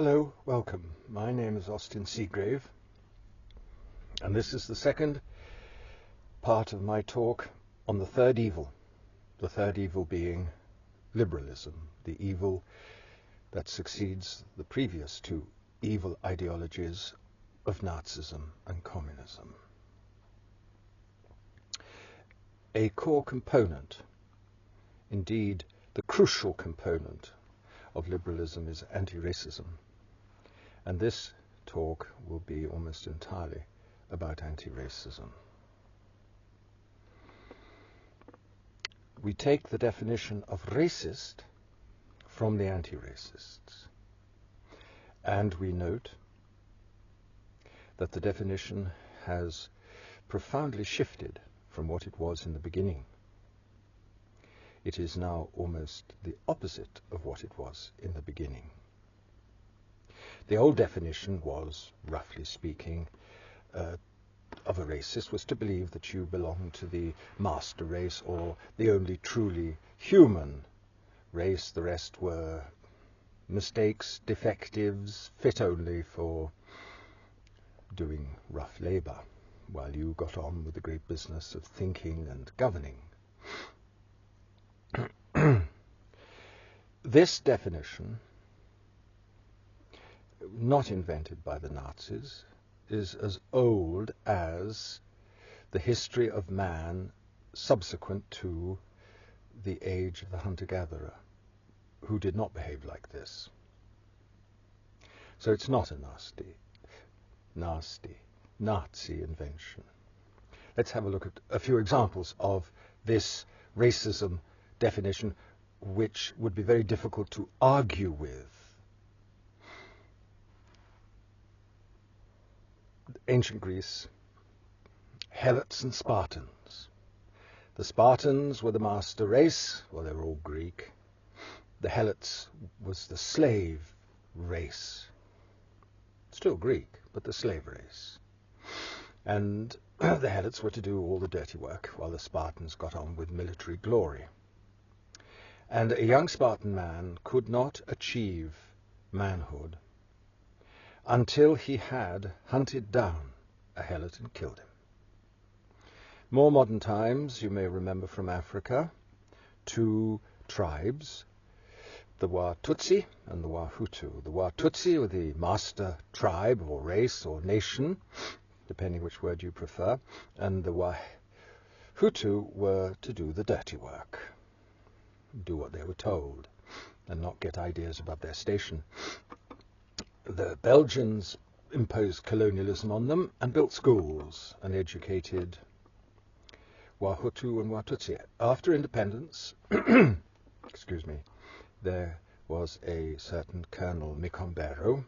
Hello, welcome. My name is Austin Seagrave, and this is the second part of my talk on the third evil being liberalism, the evil that succeeds the previous two evil ideologies of Nazism and communism. A core component, indeed the crucial component, of liberalism is anti-racism, and this talk will be almost entirely about anti-racism. We take the definition of racist from the anti-racists, and we note that the definition has profoundly shifted from what it was in the beginning. It is now almost the opposite of what it was in the beginning. The old definition was, roughly speaking, of a racist was to believe that you belonged to the master race or the only truly human race. The rest were mistakes, defectives, fit only for doing rough labor, while you got on with the great business of thinking and governing. This definition, not invented by the Nazis, is as old as the history of man subsequent to the age of the hunter-gatherer, who did not behave like this. So it's not a nasty Nazi invention. Let's have a look at a few examples of this racism definition, which would be very difficult to argue with. Ancient Greece, Helots and Spartans. The Spartans were the master race. Well, they were all Greek. The Helots was the slave race. Still Greek, but the slave race. And the Helots were to do all the dirty work, while the Spartans got on with military glory. And a young Spartan man could not achieve manhood until he had hunted down a Helot and killed him. More modern times, you may remember from Africa, two tribes, the Watutsi and the Wahutu. The Watutsi were the master tribe or race or nation, depending which word you prefer, and the Wahutu were to do the dirty work, do what they were told, and not get ideas above their station. The Belgians imposed colonialism on them and built schools and educated Wahutu and Watutsi. After independence, excuse me, there was a certain Colonel Micombero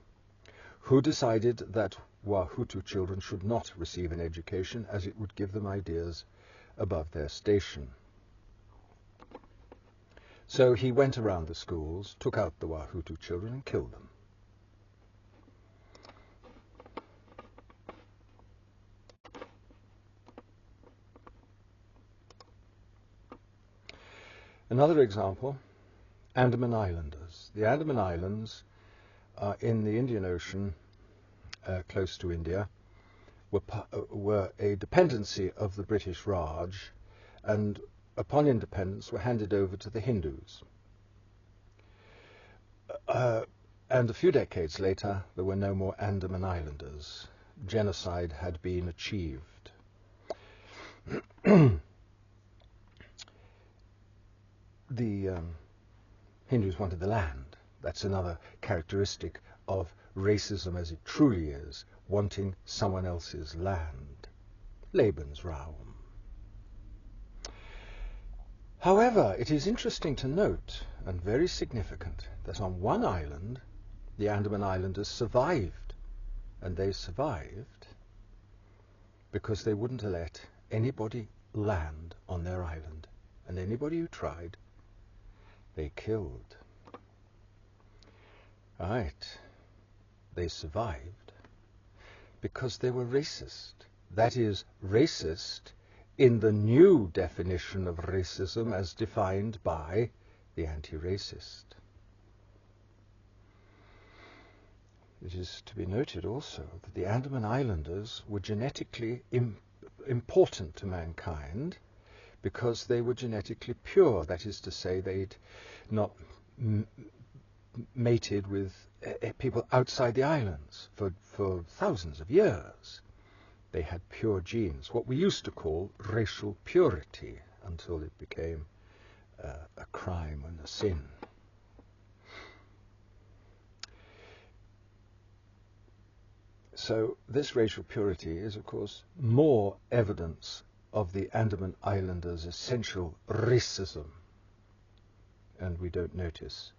who decided that Wahutu children should not receive an education, as it would give them ideas above their station. So he went around the schools, took out the Wahutu children and killed them. Another example, Andaman Islanders. The Andaman Islands are in the Indian Ocean, close to India, were a dependency of the British Raj, and upon independence were handed over to the Hindus. And a few decades later, there were no more Andaman Islanders. Genocide had been achieved. The Hindus wanted the land. That's another characteristic of racism as it truly is, wanting someone else's land. Lebensraum. However, it is interesting to note, and very significant, that on one island, the Andaman Islanders survived. And they survived because they wouldn't let anybody land on their island. And anybody who tried, they killed. Right. They survived because they were racist. That is, racist in the new definition of racism as defined by the anti-racist. it is to be noted also that the Andaman Islanders were genetically important to mankind because they were genetically pure. That is to say, they'd not mated with people outside the islands for thousands of years. They had pure genes, what we used to call racial purity, until it became a crime and a sin. So this racial purity is, of course, more evidence of the Andaman Islanders' essential racism, and we don't notice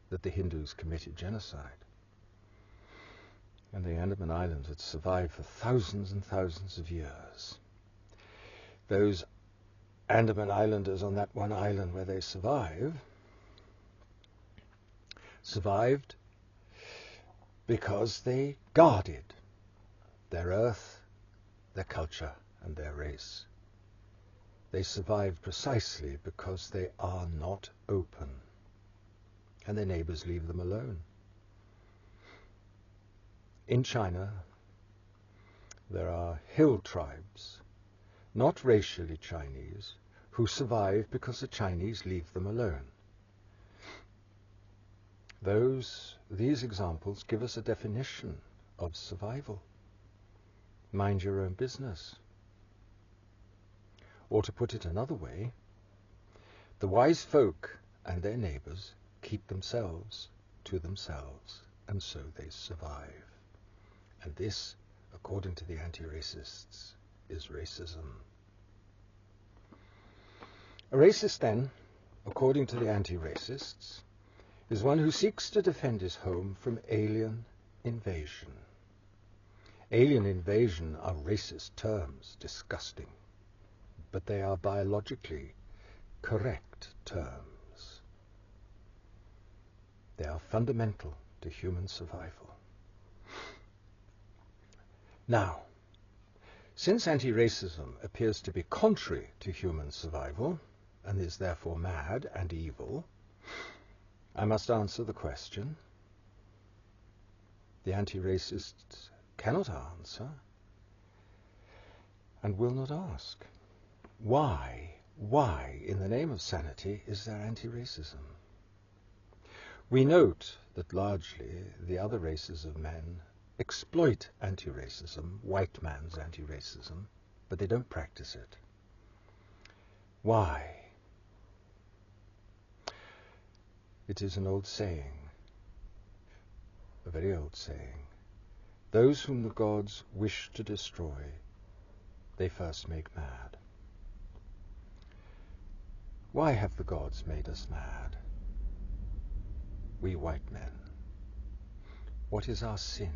that the Hindus committed genocide. And the Andaman Islands had survived for thousands and thousands of years. Those Andaman Islanders on that one island where they survived because they guarded their earth, their culture, and their race. They survived precisely because they are not open, and their neighbors leave them alone. In China, there are hill tribes, not racially Chinese, who survive because the Chinese leave them alone. These examples give us a definition of survival. Mind your own business. Or to put it another way, the wise folk and their neighbors keep themselves to themselves, and so they survive. And this, according to the anti-racists, is racism. A racist, then, according to the anti-racists, is one who seeks to defend his home from alien invasion. Alien invasion are racist terms, disgusting, but they are biologically correct terms. They are fundamental to human survival. Now, since anti-racism appears to be contrary to human survival, and is therefore mad and evil, I must answer the question the anti-racists cannot answer and will not ask. Why, in the name of sanity, is there anti-racism? We note that largely the other races of men exploit anti-racism, white man's anti-racism, but they don't practice it. Why? It is an old saying, a very old saying. Those whom the gods wish to destroy, they first make mad. Why have the gods made us mad? We white men. What is our sin?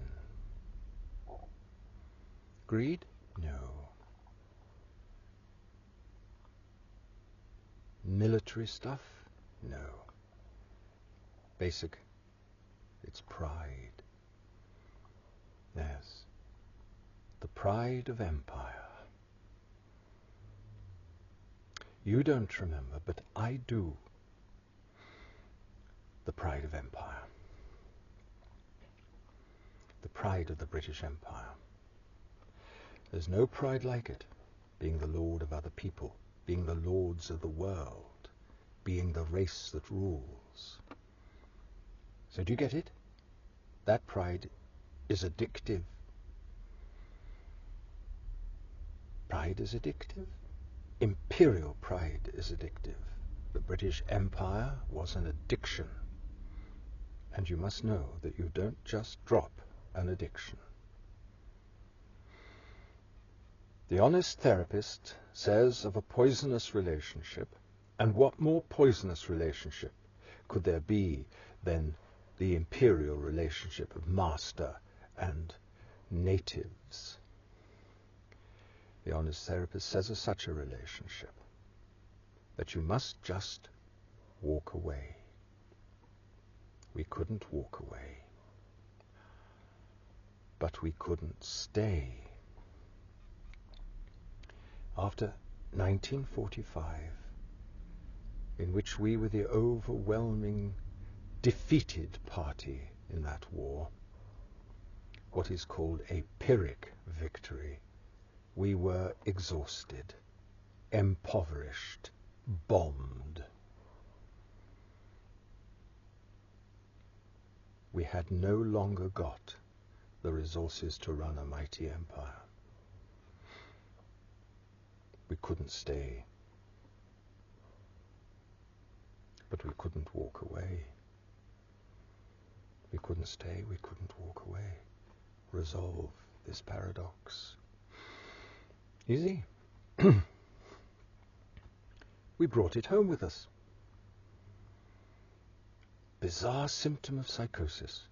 Greed? No. Military stuff? No. Basic, it's pride. Yes, the pride of empire. You don't remember, but I do. The pride of empire. The pride of the British Empire. There's no pride like it, being the lord of other people, being the lords of the world, being the race that rules. So do you get it? That pride is addictive. Pride is addictive. Imperial pride is addictive. The British Empire was an addiction. And you must know that you don't just drop an addiction. The honest therapist says of a poisonous relationship, and what more poisonous relationship could there be than the imperial relationship of master and natives? The honest therapist says of such a relationship that you must just walk away. We couldn't walk away, but we couldn't stay. After 1945, in which we were the overwhelming defeated party in that war, what is called a Pyrrhic victory. We were exhausted, impoverished, bombed. We had no longer got the resources to run a mighty empire. We couldn't stay, but we couldn't walk away. We couldn't stay, we couldn't walk away. Resolve this paradox. Easy. We brought it home with us. Bizarre symptom of psychosis.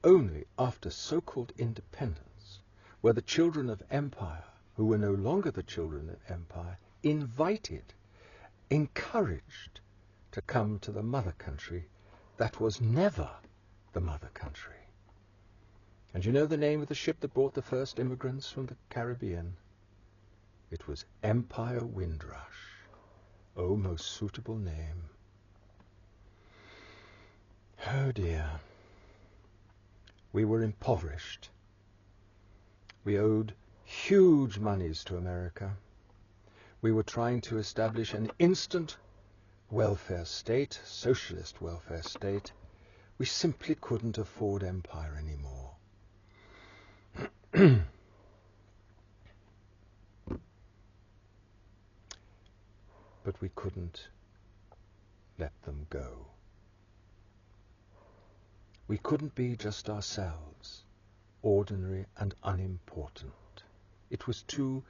Only after so-called independence were the children of empire, who were no longer the children of empire, invited, encouraged to come to the mother country that was never the mother country. And you know the name of the ship that brought the first immigrants from the Caribbean? It was Empire Windrush. Oh, most suitable name. Oh dear. We were impoverished. We owed huge moneys to America. We were trying to establish an instant welfare state, socialist welfare state. We simply couldn't afford empire anymore. But we couldn't let them go. We couldn't be just ourselves, ordinary and unimportant. It was too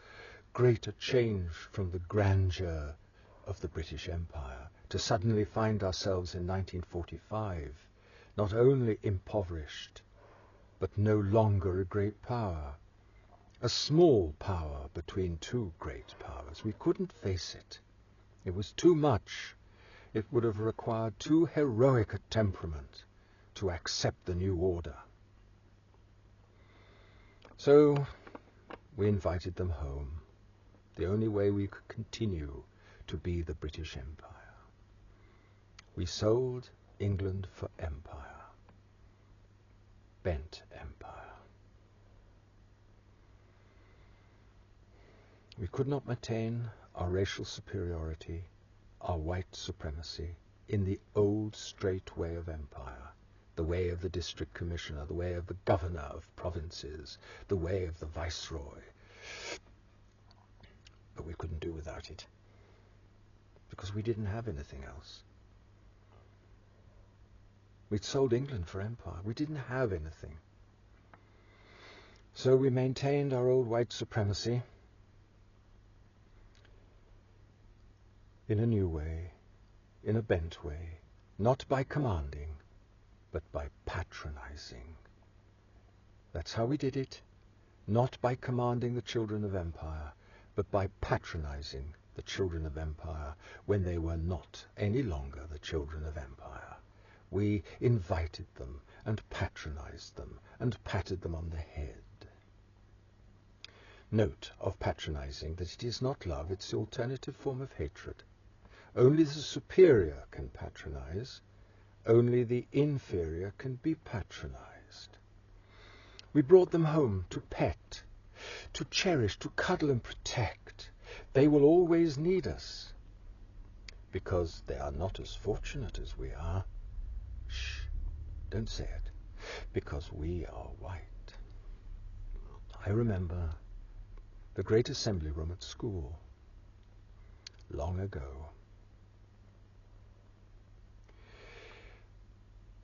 great a change from the grandeur of the British Empire to suddenly find ourselves in 1945 not only impoverished, but no longer a great power, a small power between two great powers. We couldn't face it. It was too much. It would have required too heroic a temperament to accept the new order. So we invited them home, the only way we could continue to be the British Empire. We sold England for empire, bent empire. We could not maintain our racial superiority, our white supremacy, in the old straight way of empire, the way of the district commissioner, the way of the governor of provinces, the way of the viceroy. But we couldn't do without it, because we didn't have anything else. We'd sold England for empire. We didn't have anything. So we maintained our old white supremacy in a new way, in a bent way, not by commanding, but by patronizing. That's how we did it, not by commanding the children of empire, but by patronizing the children of empire when they were not any longer the children of empire. We invited them and patronized them and patted them on the head. Note of patronizing that it is not love, it's the alternative form of hatred. Only the superior can patronize, only the inferior can be patronized. We brought them home to pet, to cherish, to cuddle and protect. They will always need us, because they are not as fortunate as we are. Shh, don't say it, because we are white. I remember the great assembly room at school, long ago.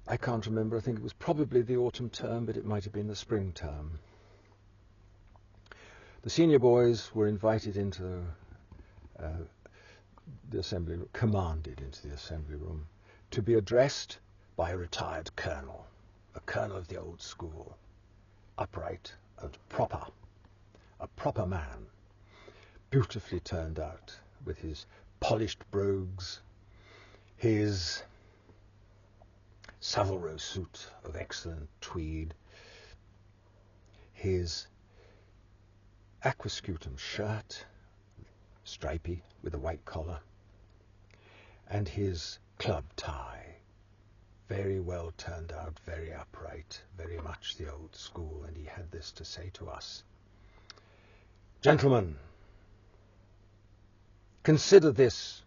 I can't remember, I think it was probably the autumn term, but it might have been the spring term. The senior boys were invited into the assembly room, commanded into the assembly room, to be addressed by a retired colonel, a colonel of the old school, upright and proper, a proper man, beautifully turned out, with his polished brogues, his Savile Row suit of excellent tweed, his aquascutum shirt, stripy with a white collar, and his club tie, very well turned out, very upright, very much the old school, and he had this to say to us. Gentlemen, consider this,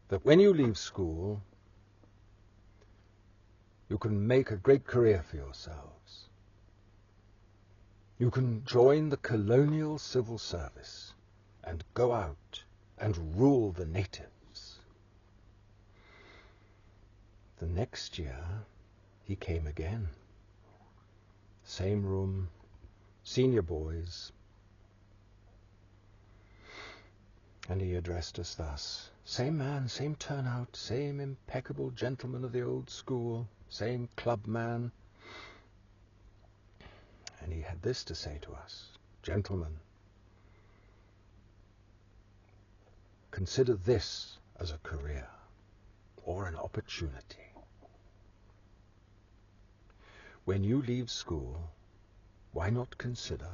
that when you leave school, you can make a great career for yourselves. You can join the colonial civil service and go out and rule the natives. The next year, he came again. Same room, senior boys. And he addressed us thus. Same man, same turnout, same impeccable gentleman of the old school, same club man. And he had this to say to us. Gentlemen, consider this as a career or an opportunity. When you leave school, why not consider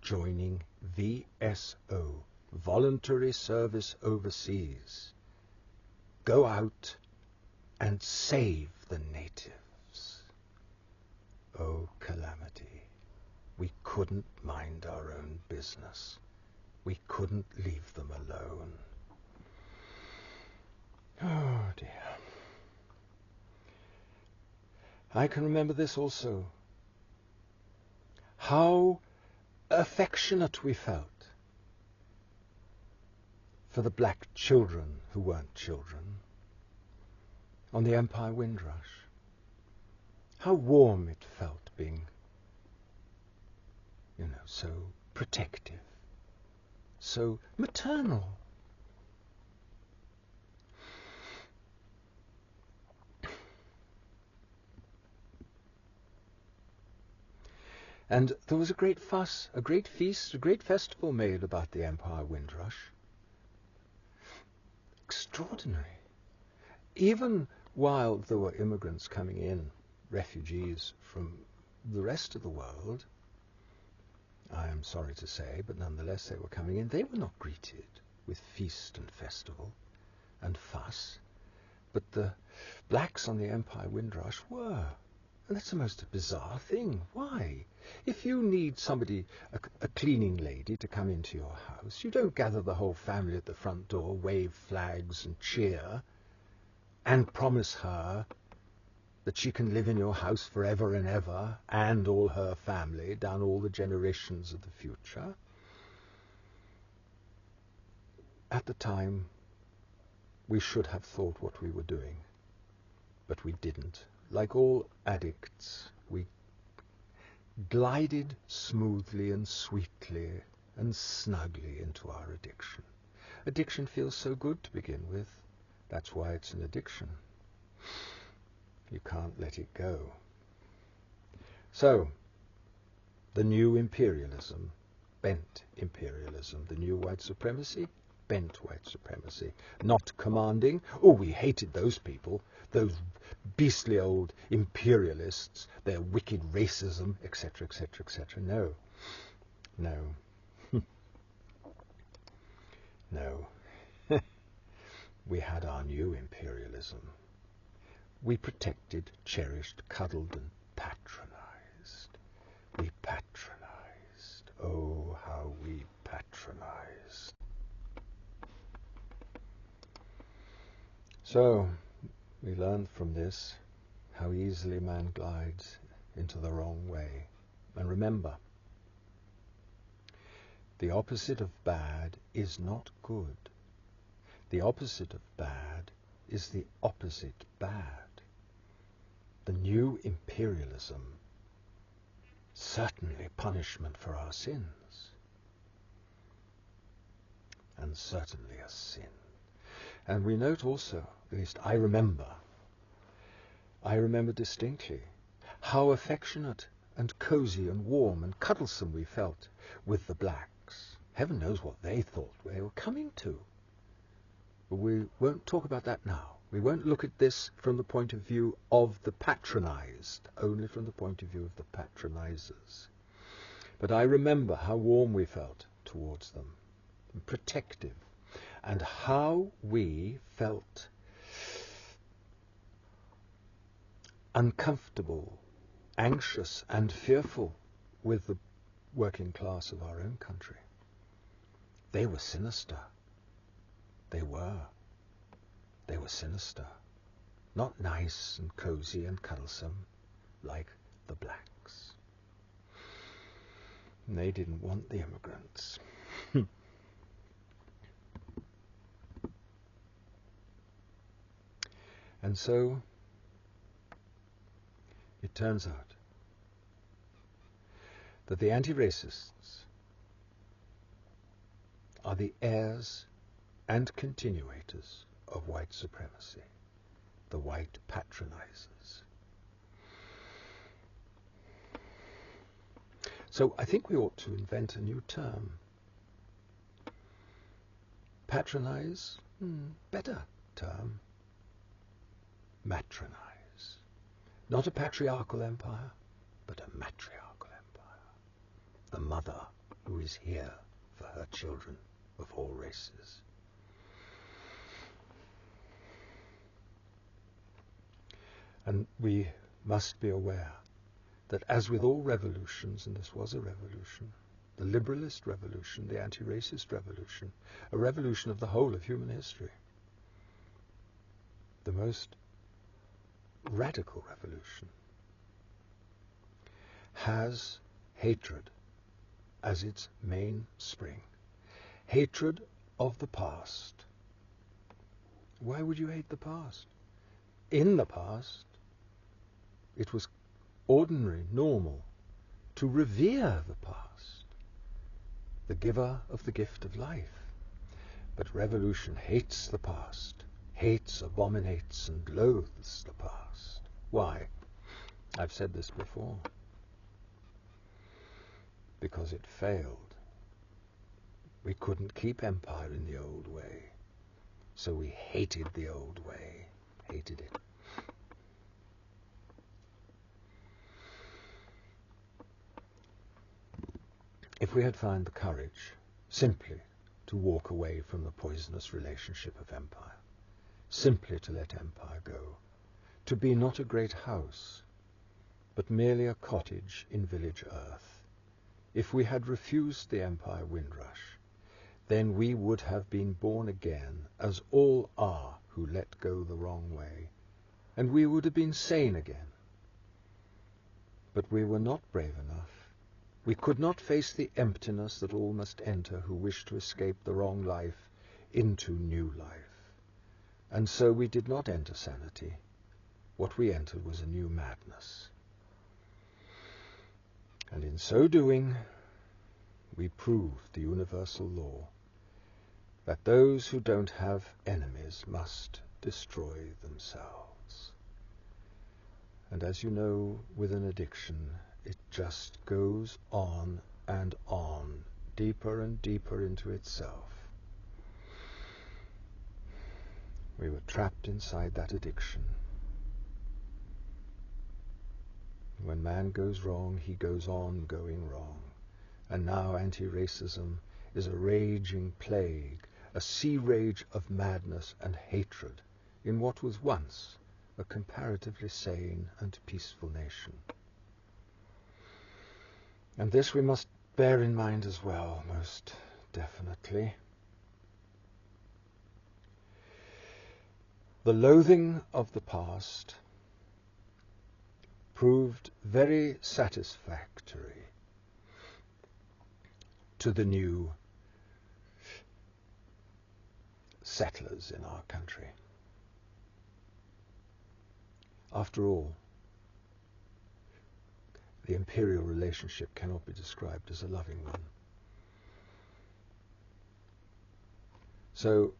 joining VSO, Voluntary Service Overseas? Go out and save the natives. Oh, calamity. We couldn't mind our own business. We couldn't leave them alone. Oh, dear. I can remember this also. How affectionate we felt for the black children who weren't children on the Empire Windrush. How warm it felt being, so protective, so maternal. And there was a great fuss, a great feast, a great festival made about the Empire Windrush. Extraordinary. Even while there were immigrants coming in, refugees from the rest of the world, I am sorry to say, but nonetheless they were coming in, they were not greeted with feast and festival and fuss. But the blacks on the Empire Windrush were. And that's the most bizarre thing. Why? If you need somebody, a cleaning lady, to come into your house, you don't gather the whole family at the front door, wave flags and cheer, and promise her that she can live in your house forever and ever, and all her family, down all the generations of the future. At the time, we should have thought what we were doing, but we didn't. Like all addicts, we glided smoothly and sweetly and snugly into our addiction. Addiction feels so good to begin with. That's why it's an addiction. You can't let it go. So, the new imperialism, bent imperialism, the new white supremacy, bent white supremacy, not commanding. Oh, we hated those people, those beastly old imperialists, their wicked racism, etc., etc., etc. No. No. We had our new imperialism. We protected, cherished, cuddled, and patronized. We patronized. Oh, how we patronized. So, we learned from this how easily man glides into the wrong way. And remember, the opposite of bad is not good. The opposite of bad is the opposite bad. The new imperialism, certainly punishment for our sins, and certainly a sin. And we note also, at least I remember distinctly, how affectionate and cosy and warm and cuddlesome we felt with the blacks. Heaven knows what they thought they were coming to. But we won't talk about that now. We won't look at this from the point of view of the patronized, only from the point of view of the patronizers. But I remember how warm we felt towards them, and protective, and how we felt uncomfortable, anxious and fearful with the working class of our own country. They were sinister. They were sinister. Not nice and cozy and cuddlesome like the blacks. And they didn't want the immigrants. And so it turns out that the anti-racists are the heirs and continuators of white supremacy, the white patronizers. So I think we ought to invent a new term. Patronize, better term. Matronize. Not a patriarchal empire, but a matriarchal empire. The mother who is here for her children of all races. And we must be aware that, as with all revolutions, and this was a revolution, the liberalist revolution, the anti-racist revolution, a revolution of the whole of human history, the most radical revolution, has hatred as its main spring. Hatred of the past. Why would you hate the past? In the past, it was ordinary, normal, to revere the past, the giver of the gift of life. But revolution hates the past, hates, abominates, and loathes the past. Why? I've said this before. Because it failed. We couldn't keep empire in the old way, so we hated the old way, hated it. If we had found the courage simply to walk away from the poisonous relationship of empire, simply to let empire go, to be not a great house, but merely a cottage in village earth, if we had refused the empire windrush, then we would have been born again, as all are who let go the wrong way, and we would have been sane again. But we were not brave enough. We could not face the emptiness that all must enter who wish to escape the wrong life into new life. And so we did not enter sanity. What we entered was a new madness. And in so doing, we proved the universal law that those who don't have enemies must destroy themselves. And as you know, with an addiction, it just goes on and on, deeper and deeper into itself. We were trapped inside that addiction. When man goes wrong, he goes on going wrong. And now anti-racism is a raging plague, a sea rage of madness and hatred in what was once a comparatively sane and peaceful nation. And this we must bear in mind as well, most definitely. The loathing of the past proved very satisfactory to the new settlers in our country. After all, the imperial relationship cannot be described as a loving one. So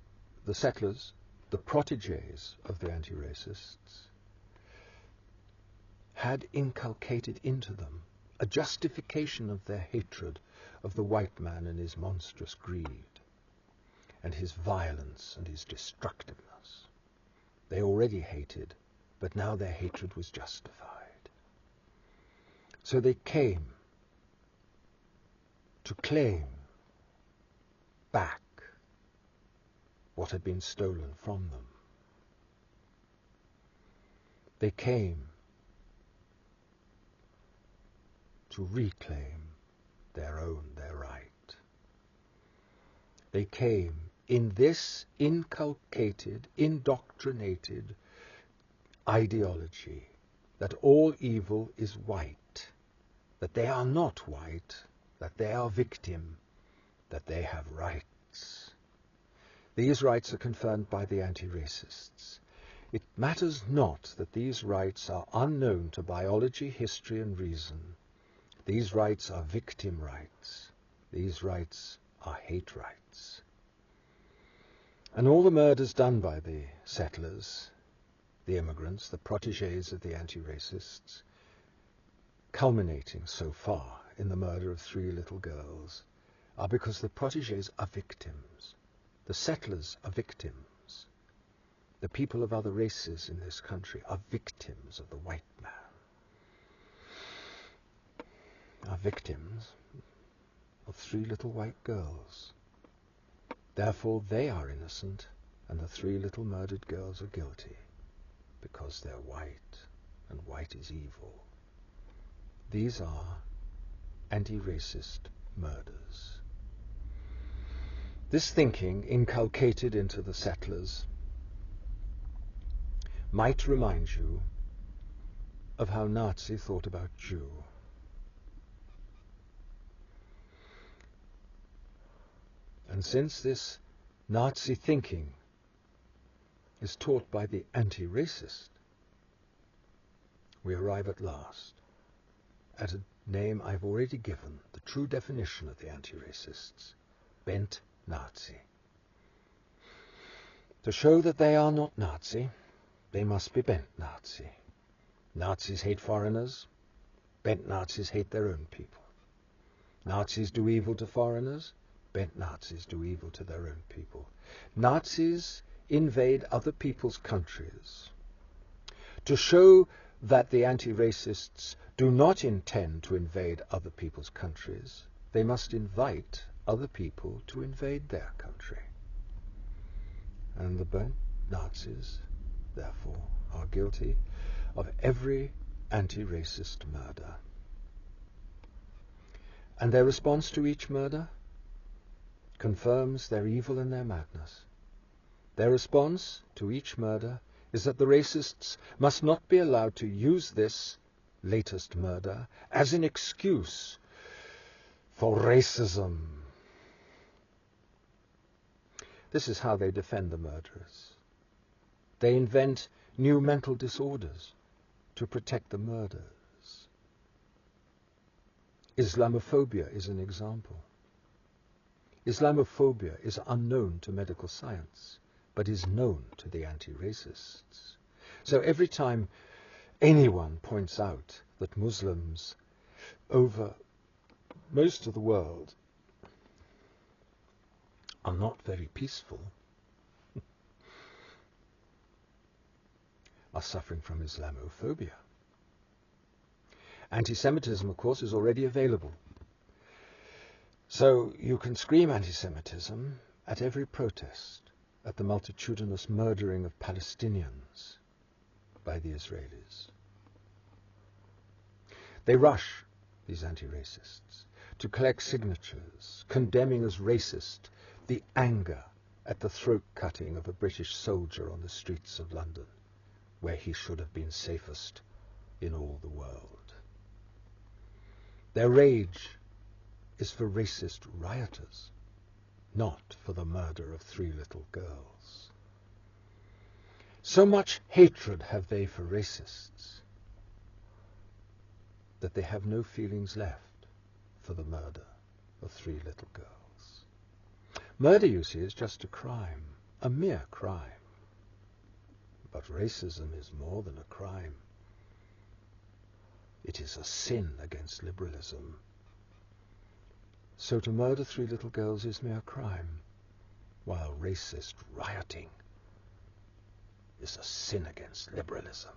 the settlers, the protégés of the anti-racists, had inculcated into them a justification of their hatred of the white man and his monstrous greed, and his violence and his destructiveness. They already hated, but now their hatred was justified. So they came to claim back what had been stolen from them. They came to reclaim their right. They came in this inculcated, indoctrinated ideology that all evil is white, that they are not white, that they are victim, that they have rights. These rights are confirmed by the anti-racists. It matters not that these rights are unknown to biology, history, and reason. These rights are victim rights. These rights are hate rights. And all the murders done by the settlers, the immigrants, the protégés of the anti-racists, culminating so far in the murder of 3 little girls, are because the protégés are victims. The settlers are victims. The people of other races in this country are victims of the white man, are victims of 3 little white girls. Therefore they are innocent, and the 3 little murdered girls are guilty, because they're white, and white is evil. These are anti-racist murders. This thinking, inculcated into the settlers, might remind you of how Nazi thought about Jew. And since this Nazi thinking is taught by the anti-racist, we arrive at last at a name I've already given, the true definition of the anti-racists: bent Nazi. To show that they are not Nazi, they must be bent Nazi. Nazis hate foreigners. Bent Nazis hate their own people. Nazis do evil to foreigners. Bent Nazis do evil to their own people. Nazis invade other people's countries. To show that the anti-racists do not intend to invade other people's countries, they must invite other people to invade their country. And the bent Nazis, therefore, are guilty of every anti-racist murder. And their response to each murder confirms their evil and their madness. Their response to each murder is that the racists must not be allowed to use this latest murder as an excuse for racism. This is how they defend the murderers. They invent new mental disorders to protect the murderers. Islamophobia is an example. Islamophobia is unknown to medical science, but is known to the anti-racists. So every time anyone points out that Muslims over most of the world are not very peaceful, are suffering from Islamophobia. Anti-Semitism, of course, is already available. So you can scream anti-Semitism at every protest, at the multitudinous murdering of Palestinians by the Israelis. They rush, these anti-racists, to collect signatures, condemning as racist the anger at the throat-cutting of a British soldier on the streets of London, where he should have been safest in all the world. Their rage is for racist rioters, not for the murder of 3 little girls. So much hatred have they for racists that they have no feelings left for the murder of 3 little girls. Murder, you see, is just a crime, a mere crime. But racism is more than a crime. It is a sin against liberalism. So to murder 3 little girls is mere crime, while racist rioting is a sin against liberalism.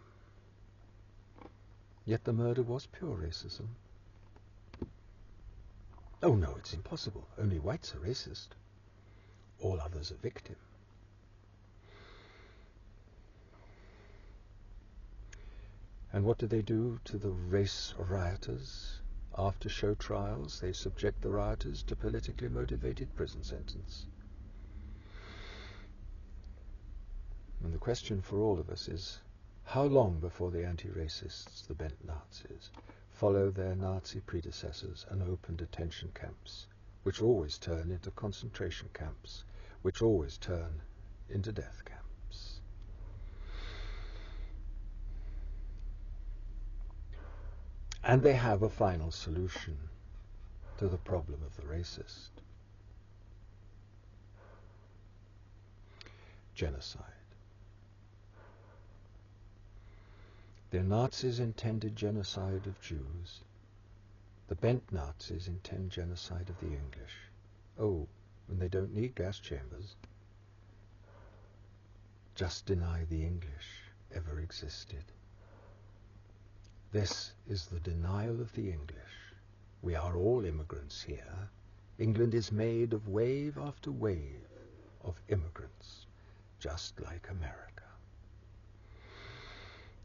Yet the murder was pure racism. Oh no, it's impossible. Only whites are racist. All others are victim. And what do they do to the race rioters? After show trials, they subject the rioters to politically motivated prison sentence. And the question for all of us is, how long before the anti-racists, the bent Nazis, follow their Nazi predecessors and open detention camps, which always turn into concentration camps, which always turn into death camps? And they have a final solution to the problem of the racist. Genocide. The Nazis intended genocide of Jews. The bent Nazis intend genocide of the English. Oh, and they don't need gas chambers. Just deny the English ever existed. This is the denial of the English. We are all immigrants here. England is made of wave after wave of immigrants, just like America.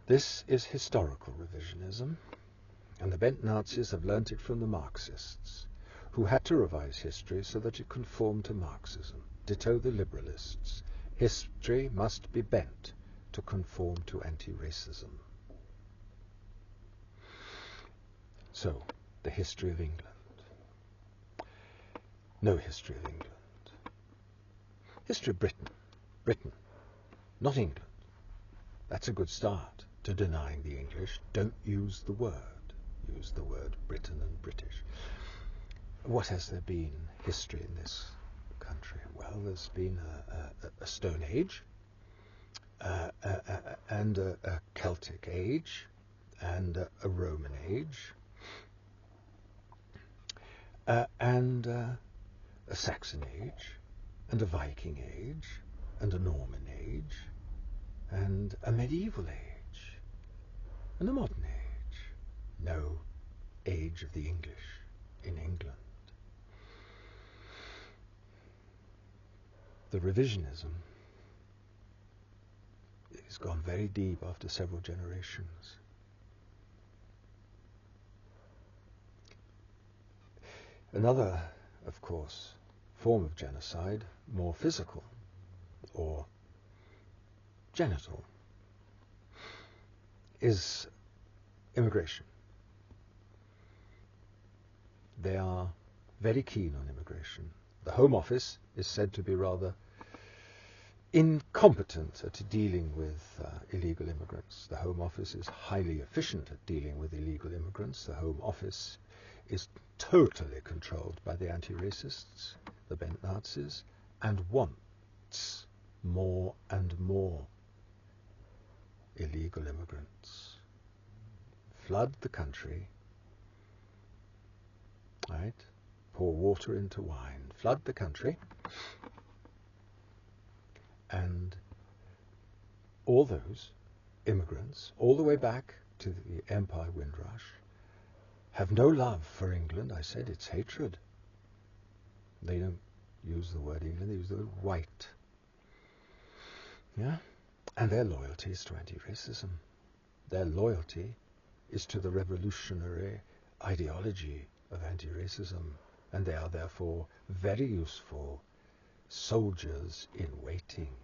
This is historical revisionism, and the bent Nazis have learnt it from the Marxists, who had to revise history so that it conformed to Marxism. Ditto the liberalists. History must be bent to conform to anti-racism. So, the history of England. No history of England. History of Britain. Britain, not England. That's a good start to denying the English. Don't use the word. Use the word Britain and British. What has there been history in this country? Well, there's been a Stone Age, and a Celtic Age, and a Roman Age, and a Saxon Age, and a Viking Age, and a Norman Age, and a medieval age, and a modern age. No age of the English in England. The revisionism has gone very deep after several generations. Another, of course, form of genocide, more physical or genital, is immigration. They are very keen on immigration. The Home Office is said to be rather incompetent at dealing with illegal immigrants. The Home Office is highly efficient at dealing with illegal immigrants. The Home Office is totally controlled by the anti-racists, the bent Nazis, and wants more and more illegal immigrants. Flood the country, right? Pour water into wine. Flood the country, and all those immigrants, all the way back to the Empire Windrush, have no love for England. I said it's hatred. They don't use the word England, they use the word white. Yeah? And their loyalty is to anti-racism. Their loyalty is to the revolutionary ideology of anti-racism, and they are therefore very useful soldiers in waiting.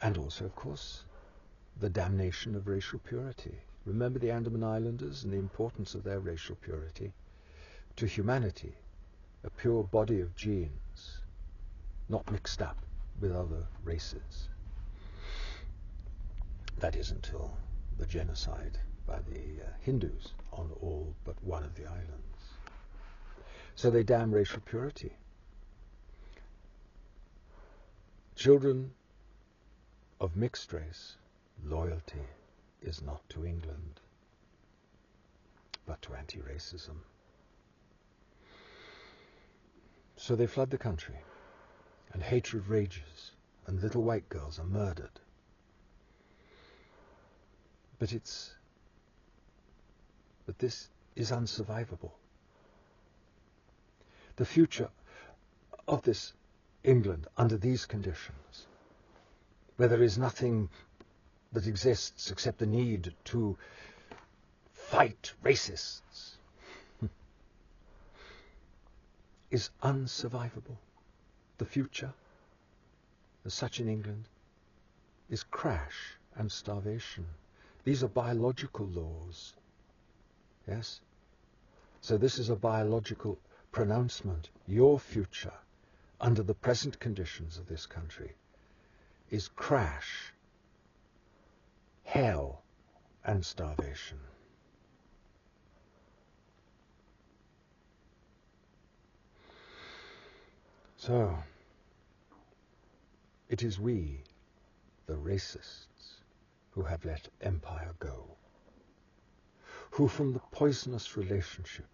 And also, of course, the damnation of racial purity. Remember the Andaman Islanders and the importance of their racial purity to humanity, a pure body of genes, not mixed up with other races. That is until the genocide by the Hindus on all but one of the islands. So they damn racial purity. Children of mixed race, loyalty is not to England, but to anti-racism. So they flood the country, and hatred rages, and little white girls are murdered. But this is unsurvivable. The future of this England under these conditions, where there is nothing that exists except the need to fight racists is unsurvivable. The future, as such in England, is crash and starvation. These are biological laws. Yes? So this is a biological pronouncement. Your future, under the present conditions of this country, is crash, hell, and starvation. So, it is we, the racists, who have let empire go, who from the poisonous relationship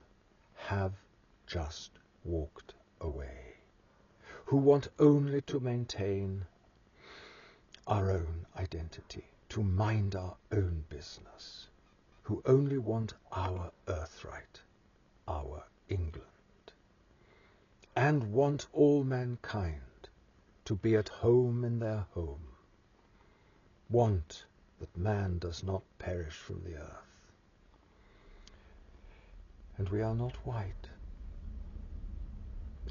have just walked away, who want only to maintain our own identity, to mind our own business, who only want our birthright, our England, and want all mankind to be at home in their home, want that man does not perish from the earth. And we are not white.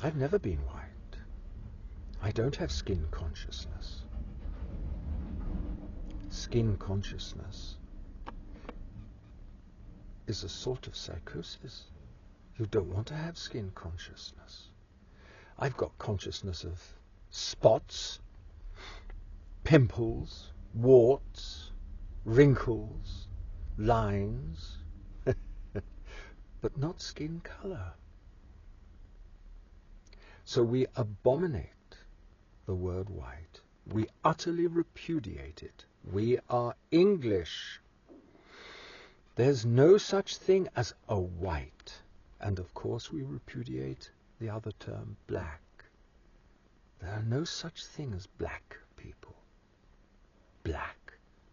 I've never been white. I don't have skin consciousness. Skin consciousness is a sort of psychosis. You don't want to have skin consciousness. I've got consciousness of spots, pimples, warts, wrinkles, lines, but not skin color. So we abominate the word white. We utterly repudiate it. We are English. There's no such thing as a white. And of course we repudiate the other term, black. There are no such thing as black people. Black.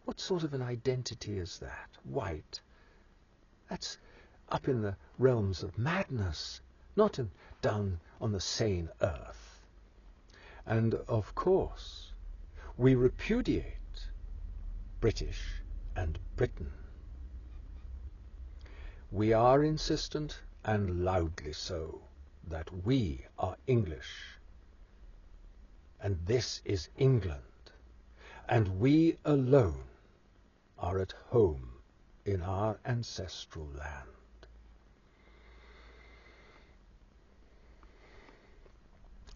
What sort of an identity is that? White. That's up in the realms of madness, not down on the sane earth. And of course, we repudiate British and Britain. We are insistent, and loudly so, that we are English, and this is England, and we alone are at home in our ancestral land.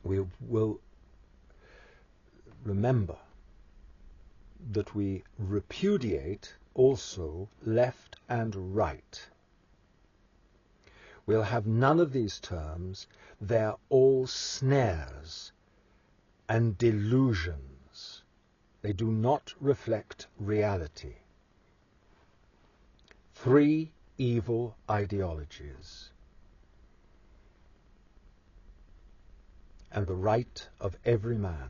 We will remember that we repudiate also left and right. We'll have none of these terms. They're all snares and delusions. They do not reflect reality. 3 evil ideologies, and the right of every man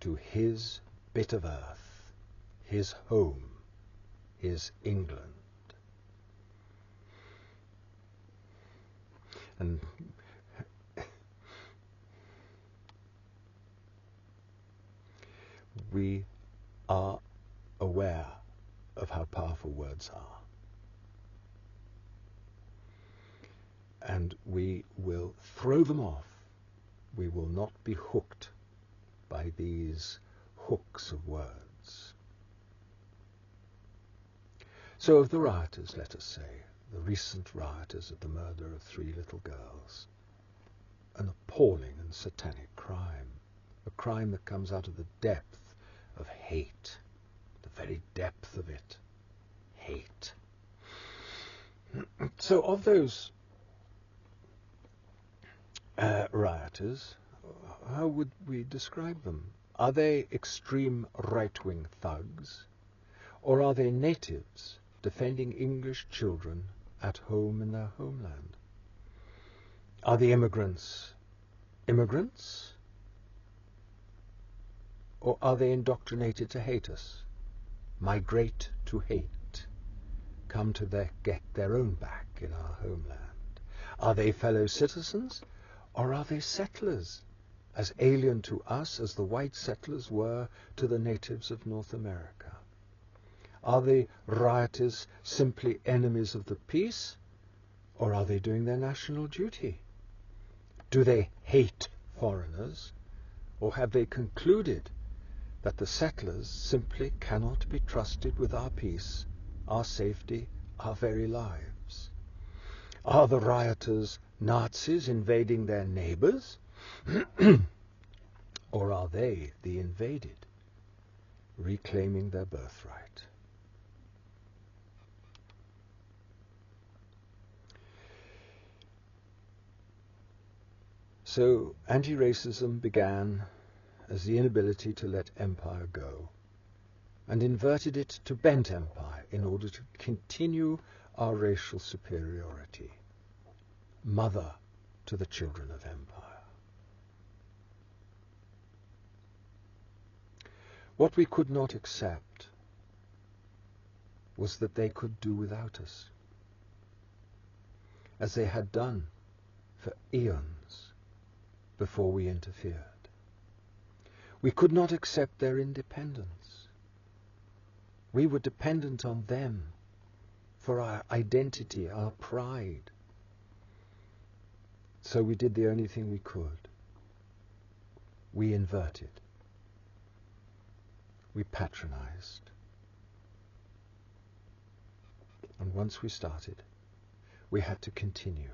to his bit of earth, his home, his England. And we are aware of how powerful words are. And we will throw them off. We will not be hooked by these hooks of words. So of the rioters, let us say, the recent rioters of the murder of 3 little girls, an appalling and satanic crime, a crime that comes out of the depth of hate, the very depth of it, hate. So of those rioters, how would we describe them? Are they extreme right-wing thugs, or are they natives defending English children at home in their homeland? Are the immigrants immigrants, or are they indoctrinated to hate us, migrate to hate, come to get their own back in our homeland? Are they fellow citizens, or are they settlers as alien to us as the white settlers were to the natives of North America? Are the rioters simply enemies of the peace, or are they doing their national duty? Do they hate foreigners, or have they concluded that the settlers simply cannot be trusted with our peace, our safety, our very lives? Are the rioters Nazis invading their neighbors? Or are they, the invaded, reclaiming their birthright? So anti-racism began as the inability to let empire go, and inverted it to bent empire in order to continue our racial superiority, mother to the children of empire. What we could not accept was that they could do without us, as they had done for eons before we interfered. We could not accept their independence. We were dependent on them for our identity, our pride. So we did the only thing we could. We inverted. We patronized. And once we started, we had to continue,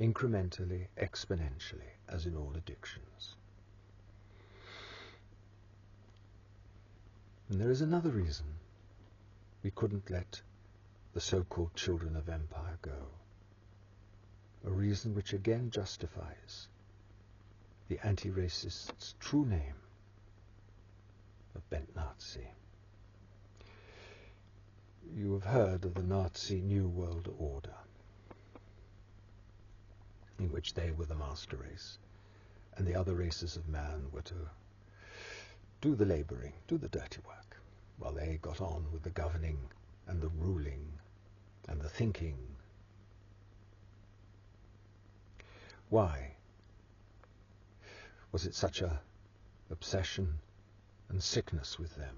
incrementally, exponentially, as in all addictions. And there is another reason we couldn't let the so-called children of empire go. A reason which again justifies the anti-racist's true name of bent Nazi. You have heard of the Nazi New World Order, in which they were the master race, and the other races of man were to do the laboring, do the dirty work, while they got on with the governing and the ruling and the thinking. Why was it such a obsession and sickness with them?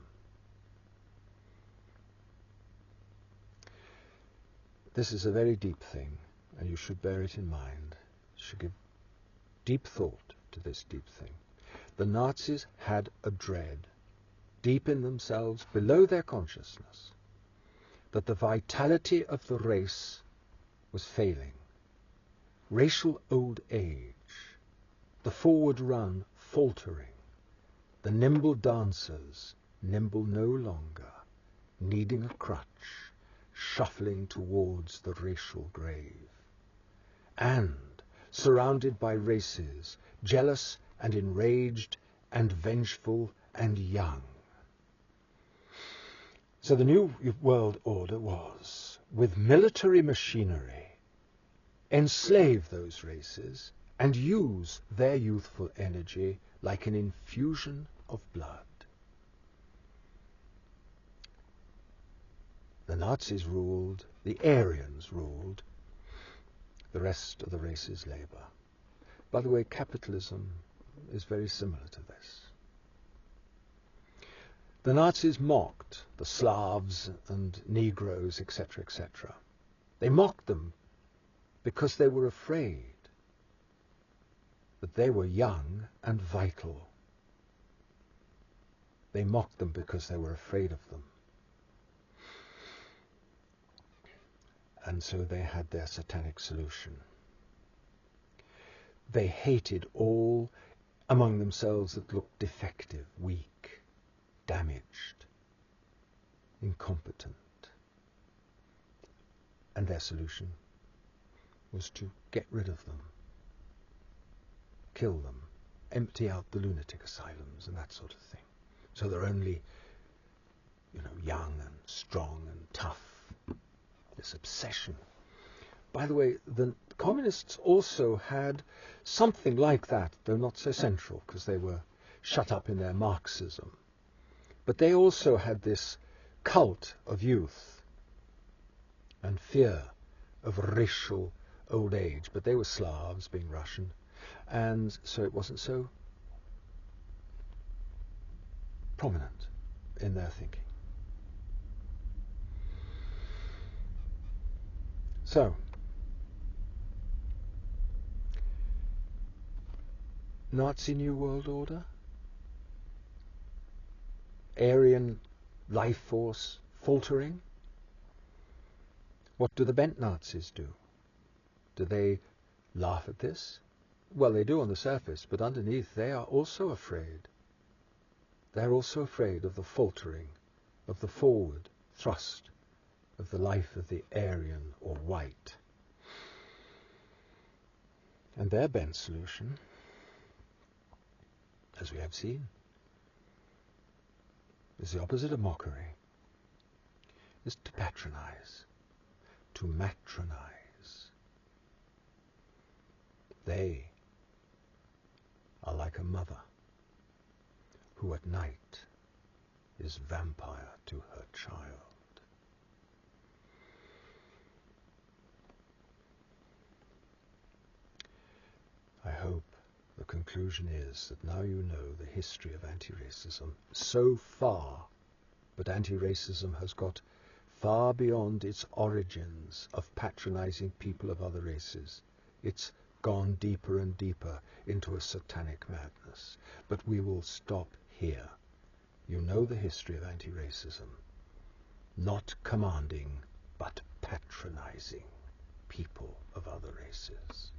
This is a very deep thing, and you should bear it in mind. You should give deep thought to this deep thing. The Nazis had a dread, deep in themselves, below their consciousness, that the vitality of the race was failing. Racial old age, the forward run faltering, the nimble dancers, nimble no longer, needing a crutch, shuffling towards the racial grave. And surrounded by races, jealous and enraged and vengeful and young. So the New World Order was, with military machinery, enslave those races and use their youthful energy like an infusion of blood. The Nazis ruled, the Aryans ruled, the rest of the race's labor. By the way, capitalism is very similar to this. The Nazis mocked the Slavs and Negroes, etc., etc. They mocked them because they were afraid that they were young and vital. They mocked them because they were afraid of them. And so they had their satanic solution. They hated all among themselves that looked defective, weak, damaged, incompetent. And their solution was to get rid of them, kill them, empty out the lunatic asylums and that sort of thing. So they're only, young and strong and tough. This obsession. By the way, the communists also had something like that, though not so central, because they were shut up in their Marxism. But they also had this cult of youth and fear of racial old age. But they were Slavs, being Russian, and so it wasn't so prominent in their thinking. So, Nazi New World Order, Aryan life force faltering. What do the bent Nazis do? Do they laugh at this? Well, they do on the surface, but underneath they are also afraid. They're also afraid of the faltering, of the forward thrust of the life of the Aryan or white. And their bent solution, as we have seen, is the opposite of mockery, is to patronize, to matronize. They are like a mother who at night is vampire to her child. I hope the conclusion is that now you know the history of anti-racism so far, but anti-racism has got far beyond its origins of patronizing people of other races. It's gone deeper and deeper into a satanic madness. But we will stop here. You know the history of anti-racism. Not commanding, but patronizing people of other races.